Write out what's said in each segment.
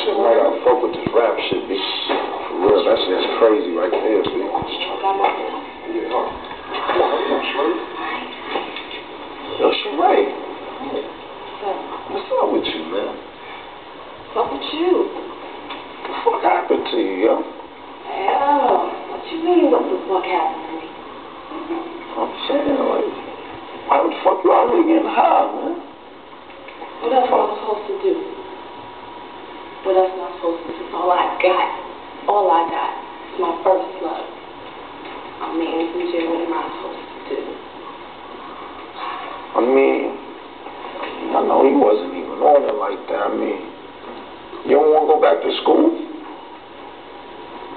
shit, man. I gotta fuck with this rap shit, B. For real, that shit's crazy right there, B. Yeah, huh? Come on, hurry up, Sheree. Yo, Sheree. What's up with you, man? What's up with you? What the fuck happened to you, yo? Hell, what you mean, what the fuck happened to me? I'm saying, like, why the fuck you out here getting high, man? What else am I supposed to do? What else am I supposed to do? It's all I got. All I got is my first love. I mean, DJ, what am I supposed to do? I mean, I know he wasn't even on it like that. I mean, you don't want to go back to school?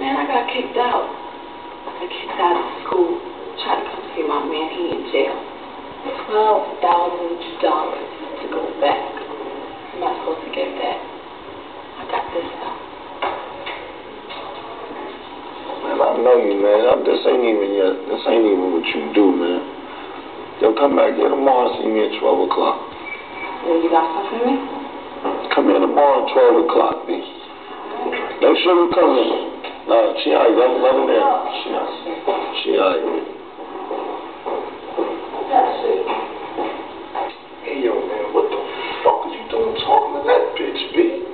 Man, I got kicked out. I got kicked out of school. Tried to come see my man. He in jail. $12,000 to go back. I'm not supposed to get that. I got this out. Man, I know you, man. This ain't even what you do, man. Yo, come back here tomorrow and see me at 12 o'clock. Well, you got something for me? Come here tomorrow at 12 o'clock, B. Make sure you come in. Nah, she alright. Let her in. She alright. Hey, yo, man, what the fuck are you doing talking to that bitch, B?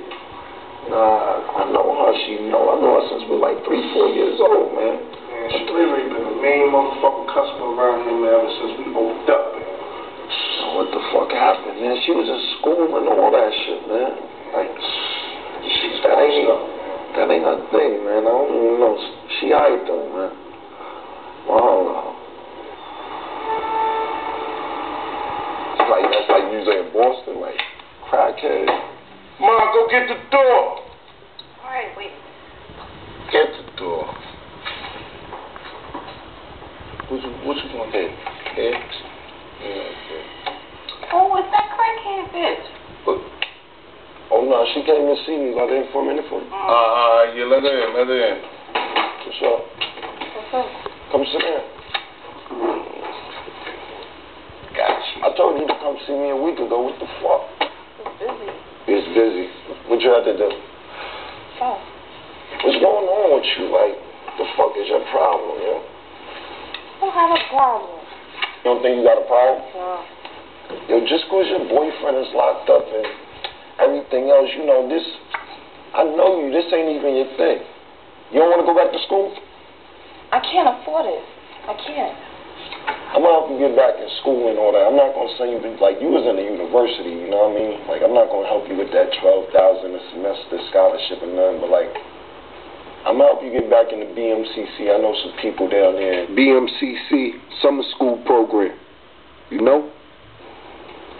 Nah, I know her. I know her since we were like 3-4 years old, man. Man, she literally been the main motherfucking customer around here, man, ever since we opened up, man. So what the fuck happened, man? She was in school and all that shit, man. Like, that ain't her thing, man. I don't even know. She alright though, man. Wow. That's like usually in Boston, like crackhead. Mom, go get the door. Alright, wait. Get the door. What you gonna get? Eggs? Yeah. Oh, what's that crackhead bitch? What? Oh no, she came to see me. Let her in for a minute for you. Yeah, let her in. What's up? What's up? Come sit in. Gotcha. I told you to come see me a week ago. What the fuck? It's busy. It's busy. What you have to do? Oh. What's going on with you? Like, the fuck is your problem, yo? I don't have a problem. You don't think you got a problem? No. Yo, just because your boyfriend is locked up and everything else, you know, I know you, this ain't even your thing. You don't want to go back to school? I can't afford it. I can't. I'm going to help you get back in school and all that. I'm not going to send you, like, you was in the university, you know what I mean? Like, I'm not going to help you with that $12,000 a semester scholarship and nothing, but, like, I'm going to help you get back in the BMCC. I know some people down there. BMCC, summer school program. You know?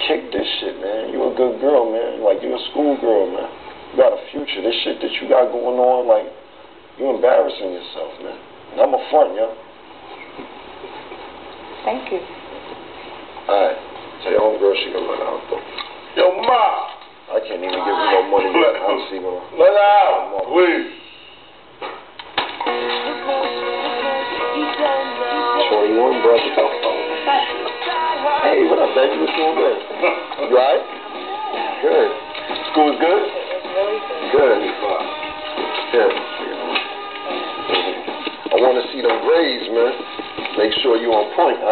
Kick this shit, man. You a good girl, man. Like, you a school girl, man. You got a future. This shit that you got going on, like, you embarrassing yourself, man. And I'm a front, yo. Thank you. Alright. Tell your homegirl she can run out, though. Yo, Ma! I can't even give you no money yet. I'll see when let her out, please. 21, brother. Hey, what up, baby? What's going good? You alright? Good. School's good? It's really good. Good. I want to see them grades, man. Make sure you on point, huh?